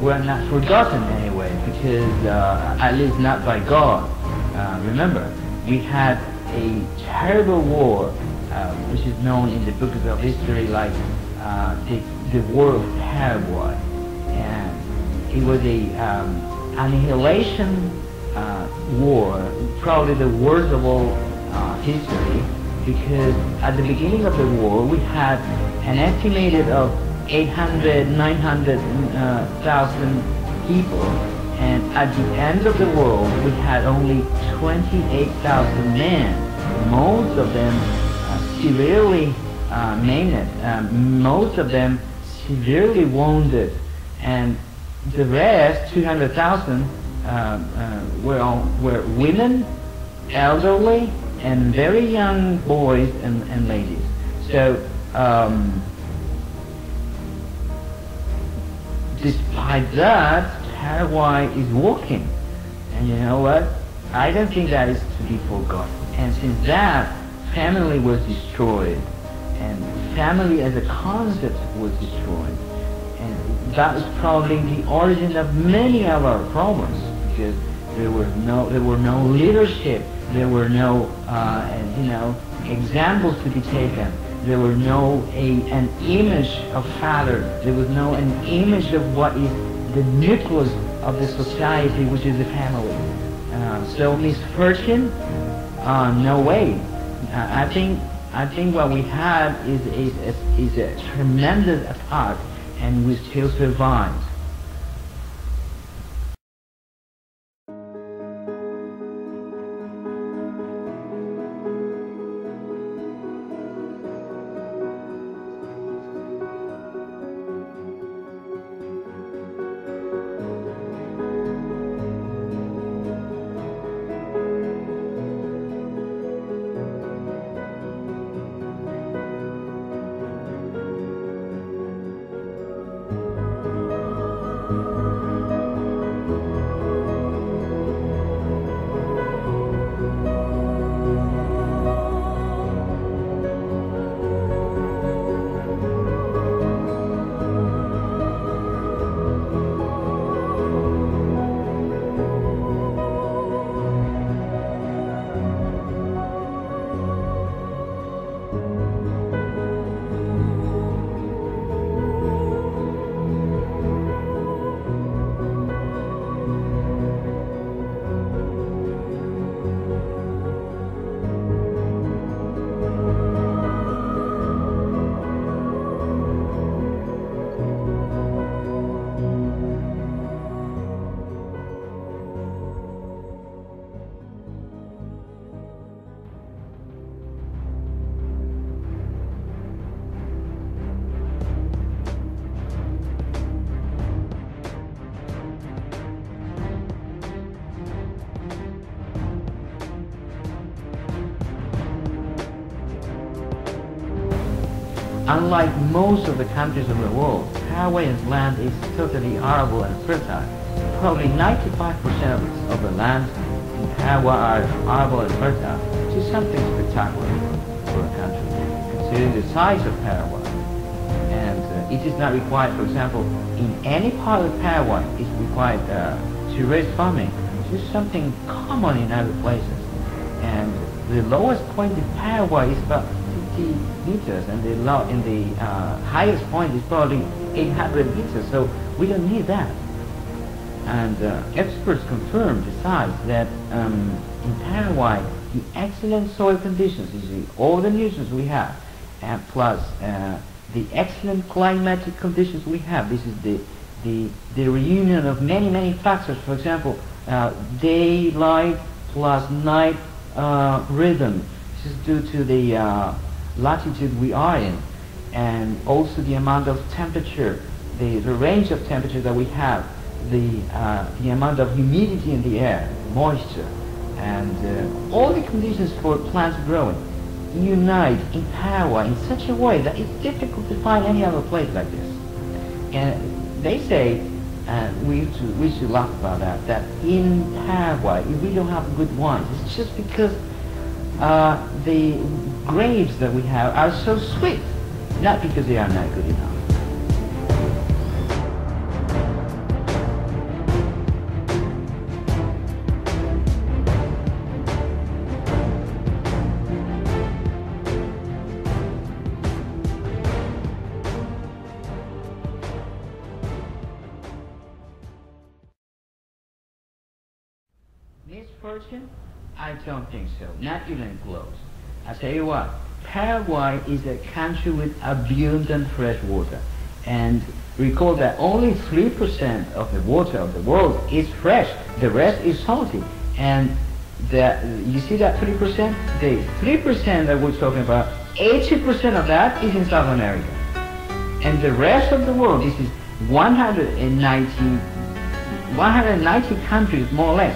were not forgotten anyway, because at least not by God. Remember, we had a terrible war, which is known in the books of history like the War of Paraguay, and it was a annihilation war, probably the worst of all history, because at the beginning of the war we had an estimated of 800, 900,000 people, and at the end of the war we had only 28,000 men, most of them severely maimed, most of them severely wounded, and the rest, 200,000, were women, elderly, and very young boys and ladies. So despite that, Paraguay is working, and you know what? I don't think that is to be forgotten. And since that, family was destroyed, and family as a concept was destroyed, and that was probably the origin of many of our problems, because there were no leadership, there were no examples to be taken, there were an image of father, there was an image of what is the nucleus of the society, which is the family. So misfortune, no way. I think what we had is a tremendous attack, and we still survived. Unlike most of the countries of the world, Paraguay's land is totally arable and fertile. Probably 95% of the land in Paraguay are arable and fertile, which is something spectacular for a country, considering the size of Paraguay. And it is not required, for example, in any part of Paraguay, it's required to raise farming, which is something common in other places. And the lowest point in Paraguay is about 50 meters, and the highest point is probably 800 meters, so we don't need that. And experts confirm, besides, that in Paraguay, the excellent soil conditions, you see, all the nutrients we have, and plus the excellent climatic conditions we have. This is the reunion of many factors. For example, daylight plus night rhythm. This is due to the latitude we are in, and also the amount of temperature, the range of temperature that we have, the amount of humidity in the air, moisture, and all the conditions for plants growing unite in Paraguay in such a way that it's difficult to find any other place like this. And they say, we should laugh about that in Paraguay, if we don't have good wines, it's just because the grapes that we have are so sweet, not because they are not good enough. fortune? I don't think so. Not even close. I tell you what, Paraguay is a country with abundant fresh water. And recall that only 3% of the water of the world is fresh. The rest is salty. And you see that 3%? The 3% that we're talking about, 80% of that is in South America. And the rest of the world, this is 190 countries more or less,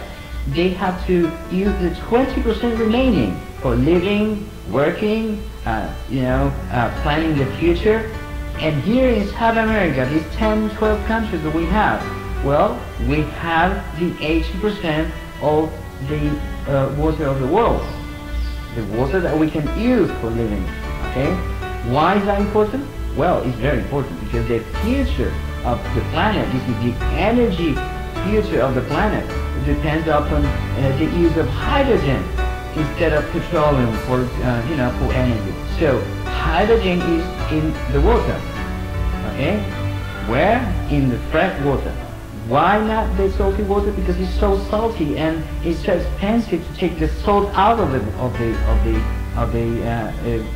they have to use the 20% remaining for living, working, planning the future. And here in South America, these 10, 12 countries that we have, well, we have the 80% of the water of the world, the water that we can use for living. Okay, why is that important? Well, it's very important because the future of the planet, this is the energy future of the planet, depends upon the use of hydrogen instead of petroleum for for energy. So hydrogen is in the water. Okay, where? In the fresh water. Why not the salty water? Because it's so salty and it's so expensive to take the salt out of the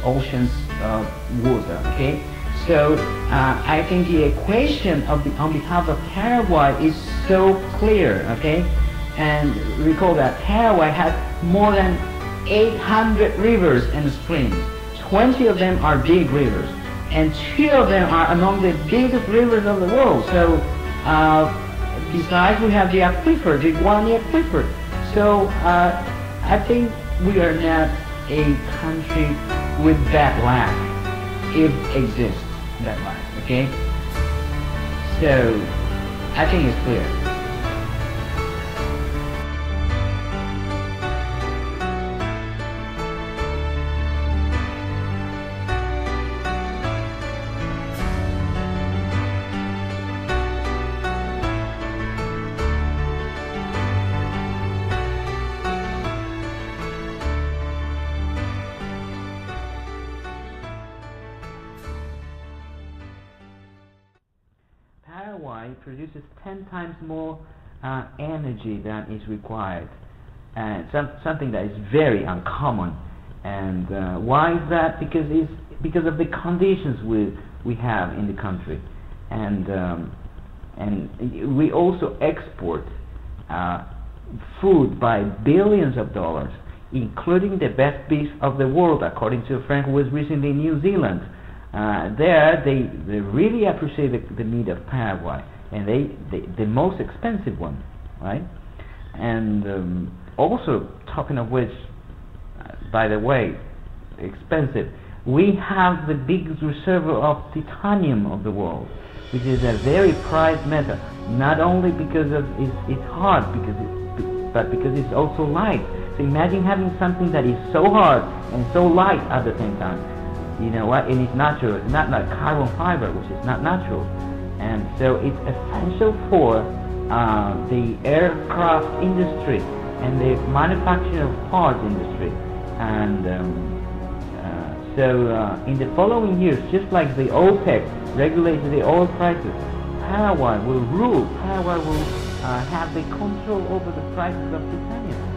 ocean's water. Okay, so I think the equation on behalf of Paraguay is so clear. Okay, and recall that Paraguay has more than 800 rivers and springs. 20 of them are big rivers, and 2 of them are among the biggest rivers of the world. So besides, we have the aquifer, the Guarani aquifer. So I think we are not a country with bad land, if exists that land. Okay, so I think it's clear. Paraguay produces 10 times more energy than is required, and something that is very uncommon. And why is that? Because of the conditions we have in the country, and we also export food by billions of dollars, including the best beef of the world, according to a friend who was recently in New Zealand. They really appreciate the meat of Paraguay, and the most expensive one, right? And also, talking of which, by the way, expensive, we have the biggest reservoir of titanium of the world, which is a very prized metal, not only because it's hard, but because it's also light. So imagine having something that is so hard and so light at the same time. You know what? And it's natural. It's not like carbon fiber, which is not natural. And so it's essential for the aircraft industry and the manufacturing of parts industry. And in the following years, just like the OPEC regulated the oil prices, Paraguay will rule. Paraguay will have the control over the prices of titanium.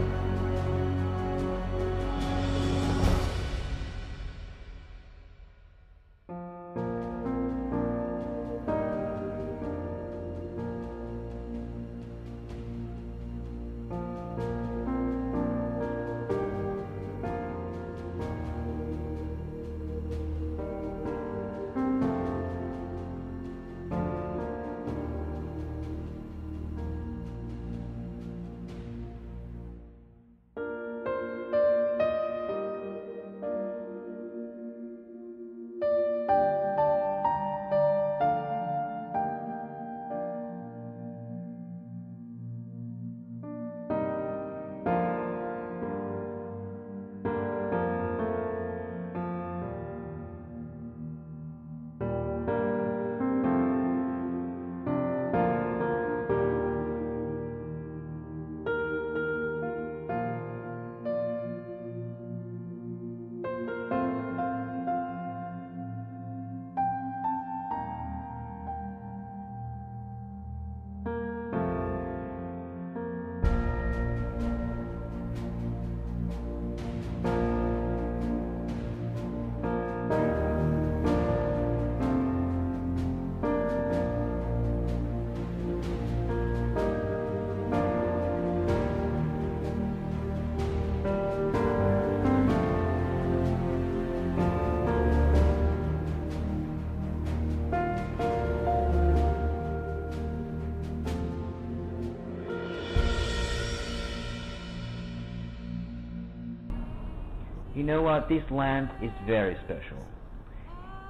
know what? This land is very special,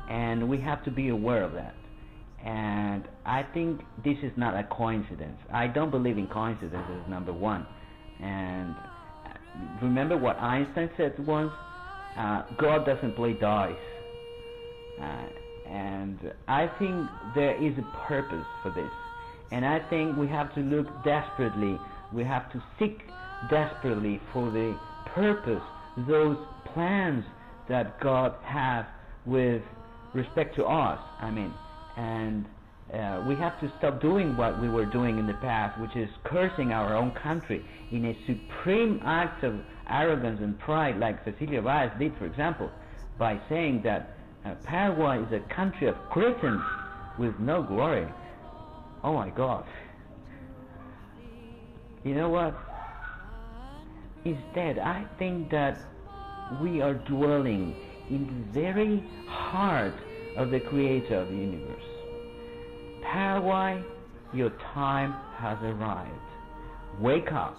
and we have to be aware of that. And I think this is not a coincidence. I don't believe in coincidences, number one. And remember what Einstein said once, God doesn't play dice. And I think there is a purpose for this. And I think we have to look desperately, we have to seek desperately for the purpose, those plans that God has with respect to us. And we have to stop doing what we were doing in the past, which is cursing our own country in a supreme act of arrogance and pride, like Cecilia Baez did, for example, by saying that Paraguay is a country of Cretans with no glory. Oh my God. You know what? Instead, I think that we are dwelling in the very heart of the Creator of the universe. Paraguay, your time has arrived. Wake up.